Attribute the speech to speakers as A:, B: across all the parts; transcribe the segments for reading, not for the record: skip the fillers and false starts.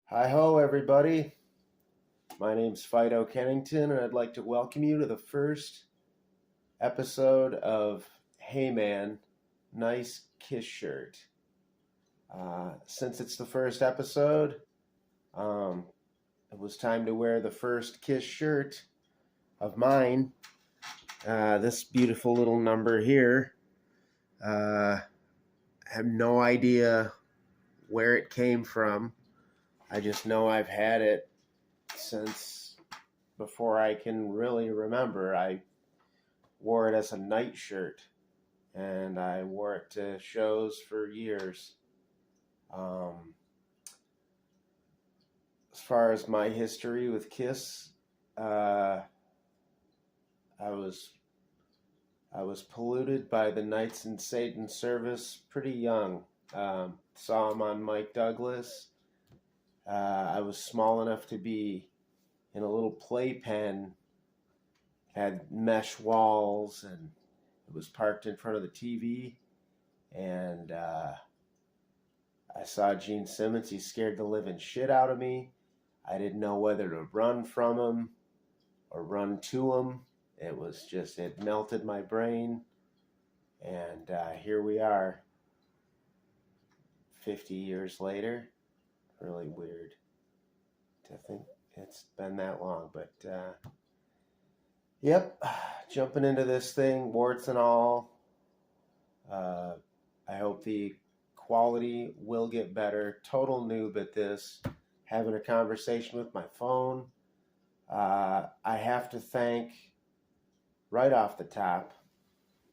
A: Hi-ho, everybody. My name's Fido Kennington, and I'd like to welcome you to the first episode of Hey Man, Nice Kiss Shirt. Since it's the first episode, it was time to wear the first Kiss shirt of mine. This beautiful little number here. I have no idea where it came from. I just know I've had it since before I can really remember. I wore it as a night shirt, and I wore it to shows for years. As far as my history with Kiss, I was polluted by the Knights in Satan's service pretty young. Saw them on Mike Douglas. I was small enough to be in a little playpen, had mesh walls, and it was parked in front of the TV. And I saw Gene Simmons. He scared the living shit out of me. I didn't know whether to run from him or run to him. It melted my brain. And here we are, 50 years later. Really weird to think it's been that long, but yep, jumping into this thing, warts and all. I hope the quality will get better. Total noob at this, having a conversation with my phone. I have to thank, right off the top,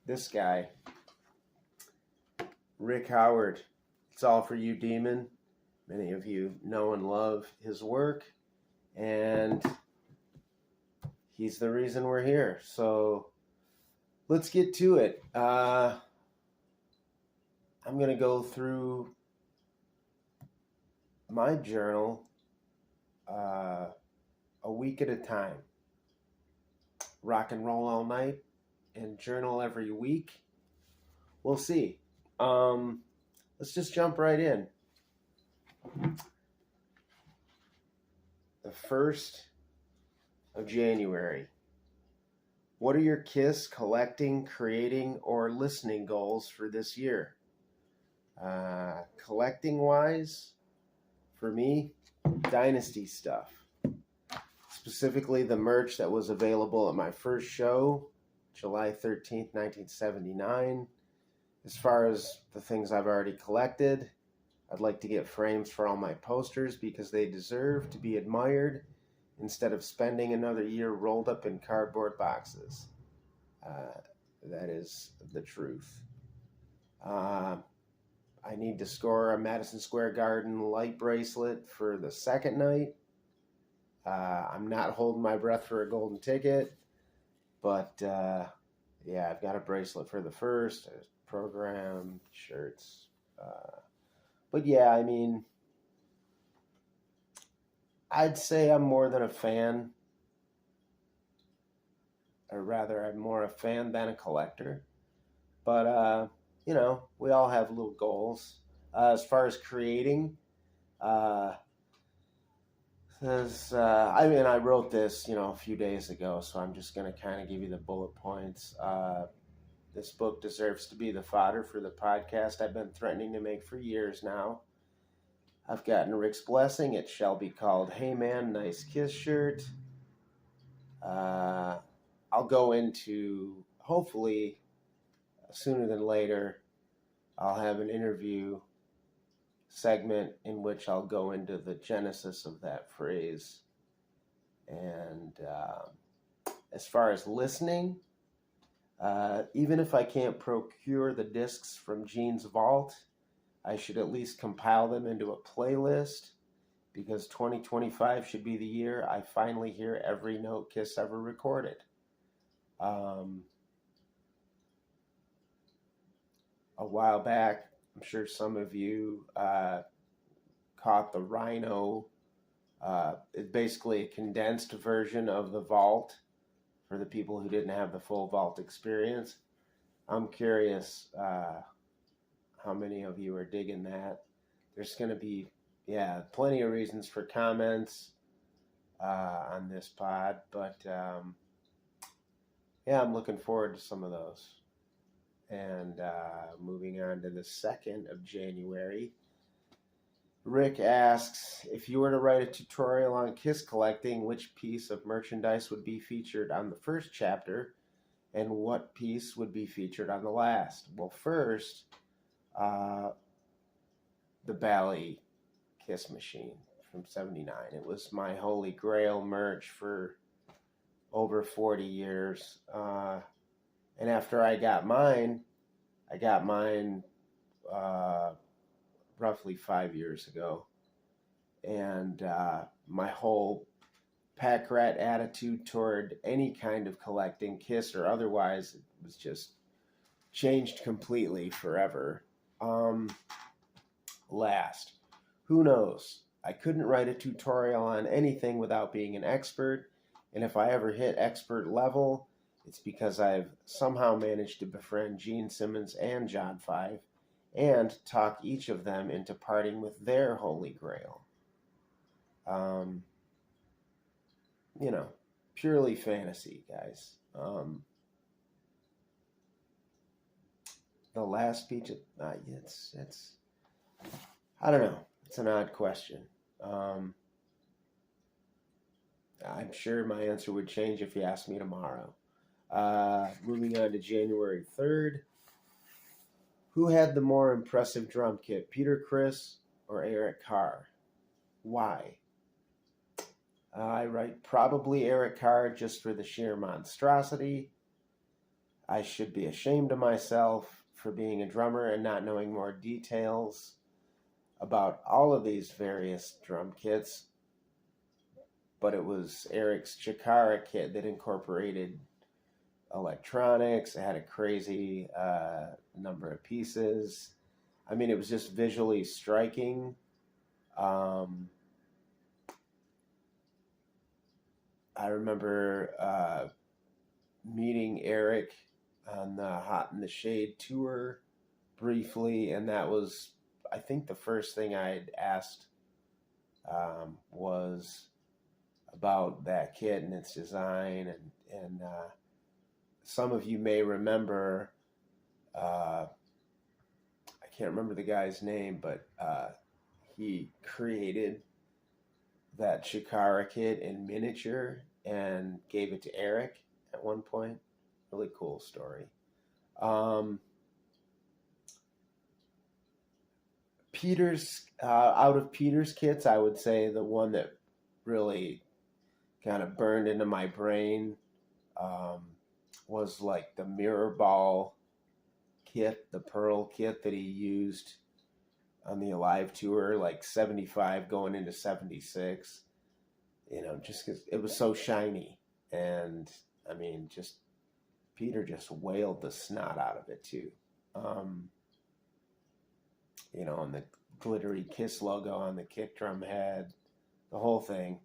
A: this guy, Rick Howard. It's all for you, Demon. Many of you know and love his work, and he's the reason we're here. So let's get to it. I'm going to go through my journal a week at a time. Rock and roll all night and journal every week. We'll see. Let's just jump right in. The 1st of January. What are your Kiss collecting, creating, or listening goals for this year? Collecting wise, for me, Dynasty stuff. Specifically the merch that was available at my first show, July 13th, 1979. As far as the things I've already collected, I'd like to get frames for all my posters because they deserve to be admired instead of spending another year rolled up in cardboard boxes. That is the truth. I need to score a Madison Square Garden light bracelet for the second night. I'm not holding my breath for a golden ticket, but yeah, I've got a bracelet for the first, program, shirts. But yeah, I mean, I'd say I'm more than a fan, or rather, I'm more a fan than a collector. But, you know, we all have little goals. As far as creating, I wrote this, a few days ago, so I'm just going to kind of give you the bullet points. This book deserves to be the fodder for the podcast I've been threatening to make for years now. I've gotten Rick's blessing. It shall be called Hey Man, Nice Kiss Shirt. I'll go into, hopefully, sooner than later, I'll have an interview segment in which I'll go into the genesis of that phrase. And as far as listening, even if I can't procure the discs from Gene's vault, I should at least compile them into a playlist, because 2025 should be the year I finally hear every note Kiss ever recorded. A while back, I'm sure some of you caught the Rhino. It's basically a condensed version of the vault for the people who didn't have the full vault experience. I'm curious how many of you are digging that. There's going to be yeah, plenty of reasons for comments on this pod, but yeah, I'm looking forward to some of those. And moving on to the 2nd of January, Rick asks, if you were to write a tutorial on kiss collecting, which piece of merchandise would be featured on the first chapter, and what piece would be featured on the last? Well, first, the Bally Kiss Machine from '79. It was my holy grail merch for over 40 years. And after I got mine roughly 5 years ago. And my whole pack rat attitude toward any kind of collecting, kiss or otherwise, it was just changed completely forever. Last, who knows? I couldn't write a tutorial on anything without being an expert, and if I ever hit expert level, it's because I've somehow managed to befriend Gene Simmons and John Five and talk each of them into parting with their holy grail. You know, purely fantasy, guys. The last speech, it's I don't know. It's an odd question. I'm sure my answer would change if you asked me tomorrow. Moving on to January 3rd. Who had the more impressive drum kit, Peter Criss or Eric Carr? Why? I write probably Eric Carr just for the sheer monstrosity. I should be ashamed of myself for being a drummer and not knowing more details about all of these various drum kits. But it was Eric's Chikara kit that incorporated electronics. It had a crazy number of pieces. I mean, it was just visually striking. I remember meeting Eric on the Hot in the Shade tour briefly, and that was, I think, the first thing I'd asked was about that kit and its design, and some of you may remember, I can't remember the guy's name, but he created that Chikara kit in miniature and gave it to Eric at one point. Really cool story. Peter's out of Peter's kits, I would say the one that really kind of burned into my brain was like the mirror ball kit, the pearl kit that he used on the Alive tour, like 75 going into 76. You know, just because it was so shiny. And I mean, just Peter just wailed the snot out of it too. You know, and the glittery Kiss logo on the kick drum head, the whole thing.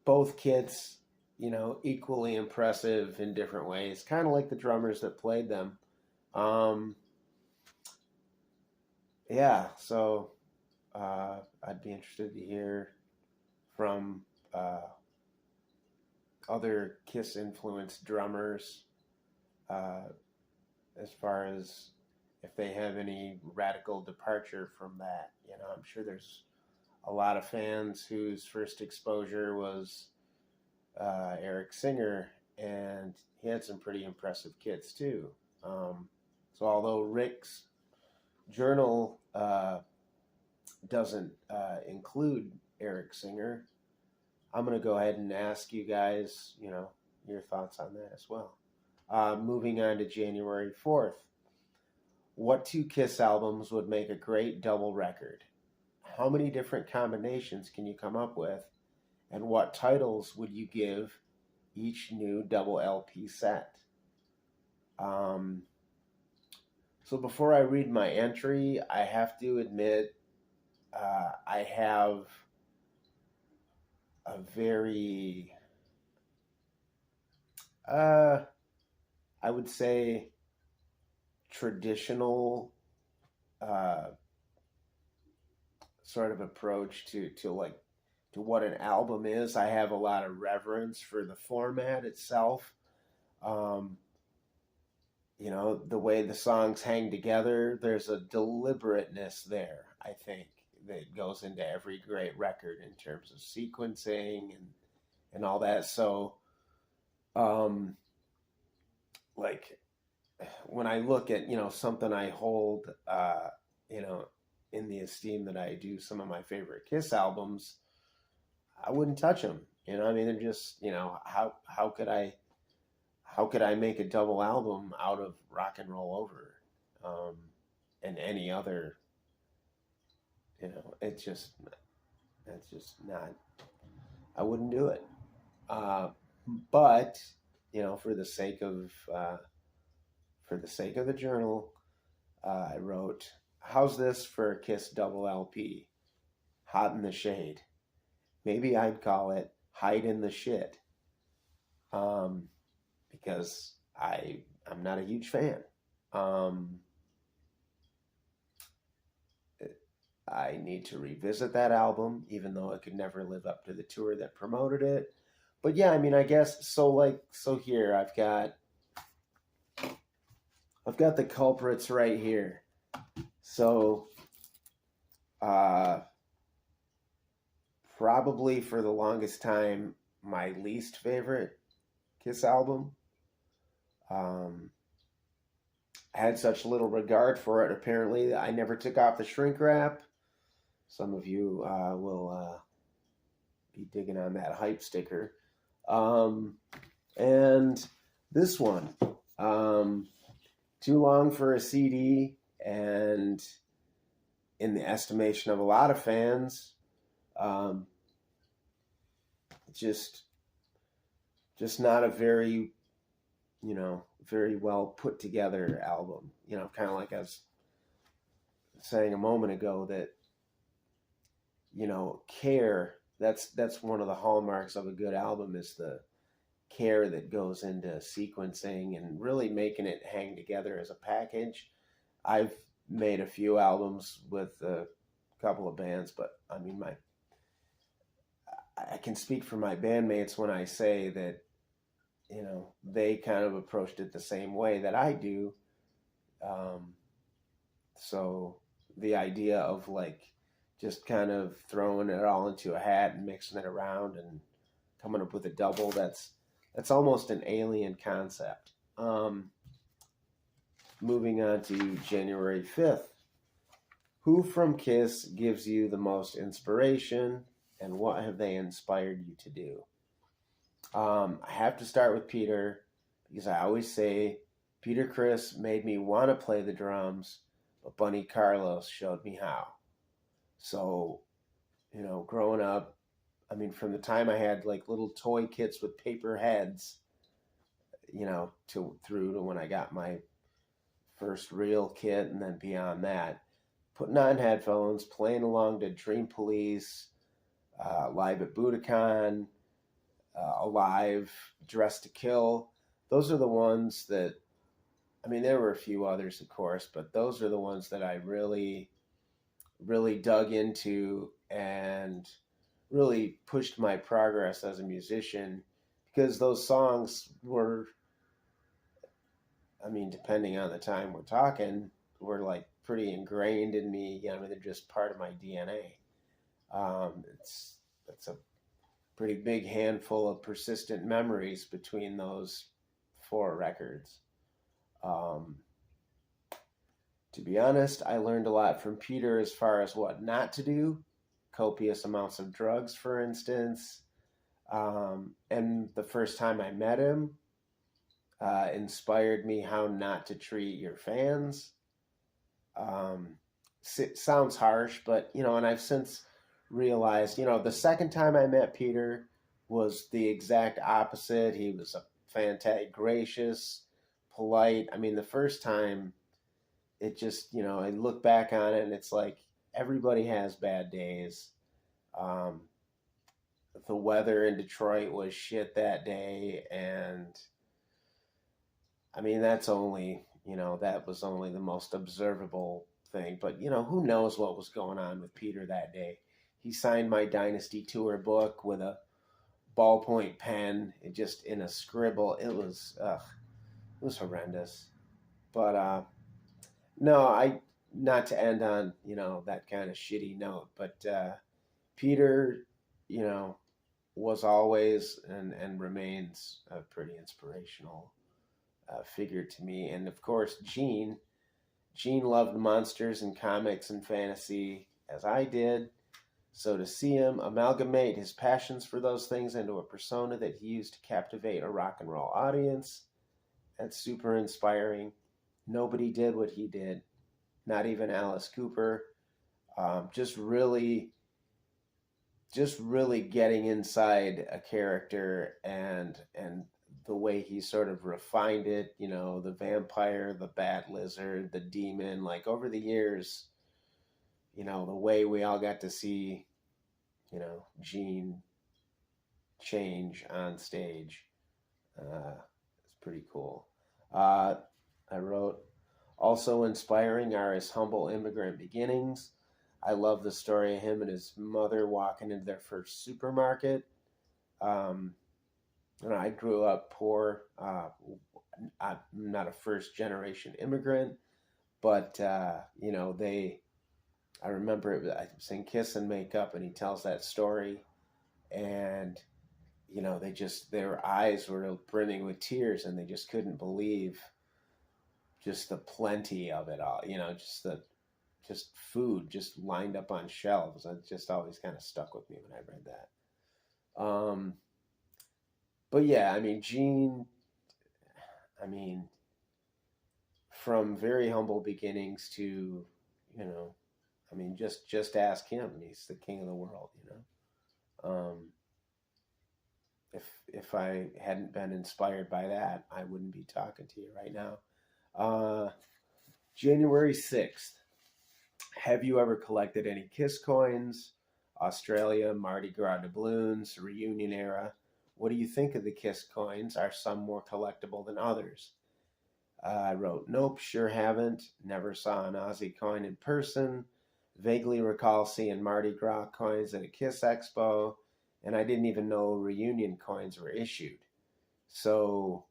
A: Both kits, you know, equally impressive in different ways, kind of like the drummers that played them. Yeah, so I'd be interested to hear from other Kiss influenced drummers as far as if they have any radical departure from that. You know, I'm sure there's a lot of fans whose first exposure was Eric Singer, and he had some pretty impressive kits too. So although Rick's journal doesn't include Eric Singer, I'm going to go ahead and ask you guys, you know, your thoughts on that as well. Moving on to January 4th. What two Kiss albums would make a great double record? How many different combinations can you come up with? And what titles would you give each new double LP set? So before I read my entry, I have to admit I have a very, I would say, traditional sort of approach to what an album is. I have a lot of reverence for the format itself. Um, the way the songs hang together, there's a deliberateness there, I think, that goes into every great record in terms of sequencing and all that. So, um, like when I look at, something I hold, you know, in the esteem that I do some of my favorite Kiss albums, I wouldn't touch them. I mean, they're just, how could I make a double album out of Rock and Roll Over, um, and any other, it's just not. I wouldn't do it. Uh, but for the sake of the journal, I wrote, "How's this for a Kiss double LP? Hot in the shade. Maybe I'd call it Hide in the Shit." Because I'm not a huge fan. Um, I need to revisit that album, even though it could never live up to the tour that promoted it. But yeah, I mean, I guess so. Here I've got the culprits right here. So, uh, probably for the longest time, my least favorite Kiss album. I had such little regard for it, apparently, that I never took off the shrink wrap. Some of you will be digging on that hype sticker. And this one, Too Long for a CD, and in the estimation of a lot of fans, just not a very, very well put together album. Kind of like I was saying a moment ago, that care, that's one of the hallmarks of a good album, is the care that goes into sequencing and really making it hang together as a package. I've made a few albums with a couple of bands, but I mean, I can speak for my bandmates when I say that, they kind of approached it the same way that I do. So the idea of just kind of throwing it all into a hat and mixing it around and coming up with a double, that's almost an alien concept. Moving on to January 5th. Who from Kiss gives you the most inspiration, and what have they inspired you to do? I have to start with Peter, because I always say Peter Criss made me want to play the drums, but Bunny Carlos showed me how. So, growing up, I mean, from the time I had little toy kits with paper heads, through to when I got my first real kit, and then beyond that, putting on headphones, playing along to Dream Police, Live at Budokan, Alive, Dressed to Kill. Those are the ones that, I mean, there were a few others, of course, but those are the ones that I really, really dug into and really pushed my progress as a musician, because those songs were, I mean, depending on the time we're talking, were pretty ingrained in me. I mean, they're just part of my DNA. It's a pretty big handful of persistent memories between those 4 records. To be honest, I learned a lot from Peter as far as what not to do. Copious amounts of drugs, for instance. And the first time I met him, inspired me how not to treat your fans. Sounds harsh, but, and I've since realized, the second time I met Peter was the exact opposite. He was a fantastic, gracious, polite. I mean, the first time, it just, I look back on it and it's like everybody has bad days. The weather in Detroit was shit that day, and I mean, that was only the most observable thing. But, who knows what was going on with Peter that day. He signed my Dynasty Tour book with a ballpoint pen, just in a scribble. It was horrendous. But no, not to end on, that kind of shitty note, but Peter, was always and remains a pretty inspirational figure to me. And of course, Gene loved monsters and comics and fantasy as I did. So to see him amalgamate his passions for those things into a persona that he used to captivate a rock and roll audience, that's super inspiring. Nobody did what he did, not even Alice Cooper. Just really getting inside a character and the way he sort of refined it, the vampire, the bat lizard, the demon, like over the years, the way we all got to see, Gene change on stage. It's pretty cool. I wrote, also inspiring are his humble immigrant beginnings. I love the story of him and his mother walking into their first supermarket. I grew up poor. I'm not a first generation immigrant, but I remember I was in Kiss and Makeup, and he tells that story, and their eyes were brimming with tears, and they just couldn't believe just the plenty of it all. Just food just lined up on shelves. It just always kind of stuck with me when I read that. But yeah, Gene, from very humble beginnings to, just ask him. He's the king of the world, If I hadn't been inspired by that, I wouldn't be talking to you right now. January 6th. Have you ever collected any Kiss coins? Australia, Mardi Gras doubloons, reunion era. What do you think of the Kiss coins? Are some more collectible than others? I wrote, nope, sure haven't. Never saw an Aussie coin in person. Vaguely recall seeing Mardi Gras coins at a Kiss expo, and I didn't even know reunion coins were issued. So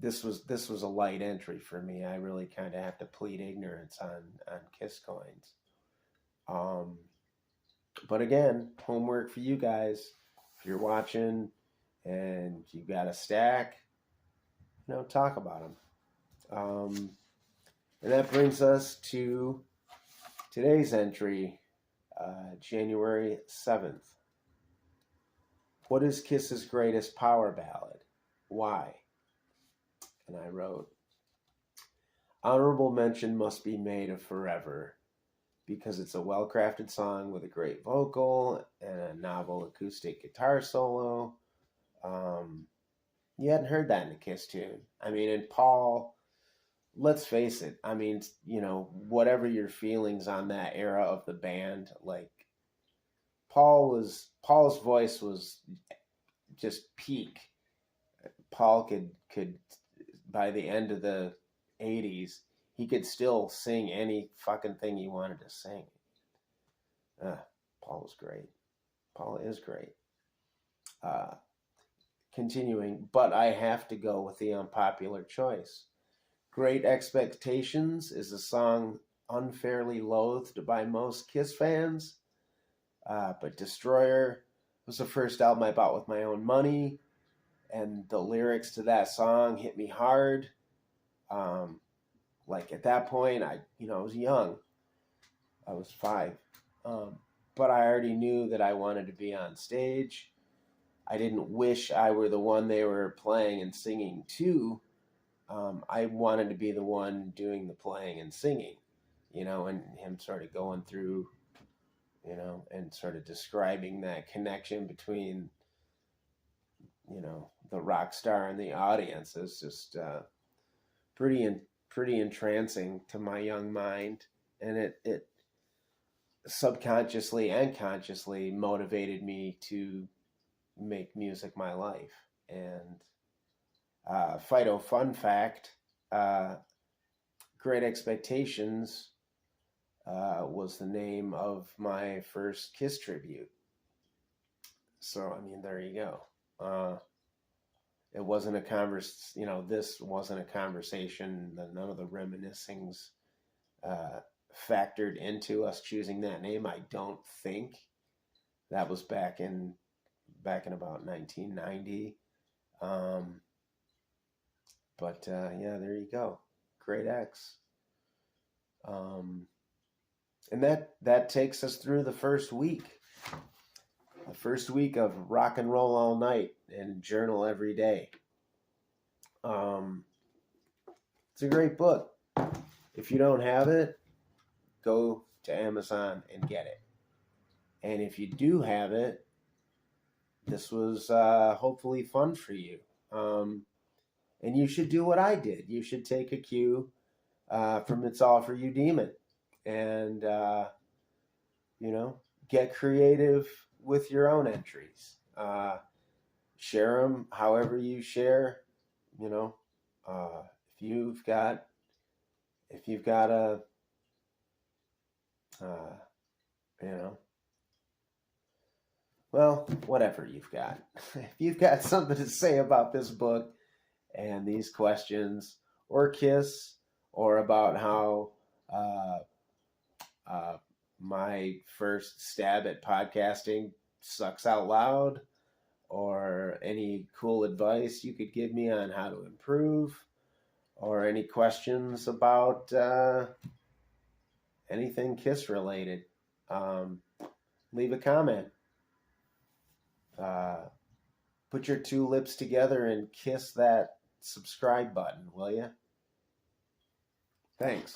A: this was a light entry for me. I really kind of have to plead ignorance on Kiss coins. But again, homework for you guys. If you're watching and you got a stack, talk about them. And that brings us to today's entry, January 7th. What is Kiss's greatest power ballad? Why? And I wrote, honorable mention must be made of Forever, because it's a well-crafted song with a great vocal and a novel acoustic guitar solo. You hadn't heard that in a Kiss tune. And Paul, let's face it, whatever your feelings on that era of the band, like Paul's voice was just peak. Paul could by the end of the 80s, he could still sing any fucking thing he wanted to sing. Paul was great. Paul is great. Continuing, but I have to go with the unpopular choice. Great Expectations is a song unfairly loathed by most Kiss fans, but Destroyer was the first album I bought with my own money, and the lyrics to that song hit me hard. Like at that point, I was young. I was 5. But I already knew that I wanted to be on stage. I didn't wish I were the one they were playing and singing to. I wanted to be the one doing the playing and singing, and him sort of going through, and sort of describing that connection between, the rock star and the audience is just pretty entrancing to my young mind, and it subconsciously and consciously motivated me to make music my life. And Fido fun fact, Great Expectations was the name of my first Kiss tribute. So, I mean, there you go. It wasn't a this wasn't a conversation. None of the reminiscings factored into us choosing that name. I don't think. That was back in about 1990. But yeah, there you go. Great X. And that takes us through the first week. The first week of Rock and Roll All Night and Journal Every Day. It's a great book. If you don't have it, go to Amazon and get it. And if you do have it, this was hopefully fun for you. And you should do what I did. You should take a cue from It's All For You Demon. And, get creative with your own entries. Share them however you share. If you've got a, well, whatever you've got. If you've got something to say about this book and these questions, or Kiss, or about how my first stab at podcasting sucks out loud, or any cool advice you could give me on how to improve, or any questions about anything Kiss related, leave a comment. Put your two lips together and kiss that subscribe button, will you? Thanks.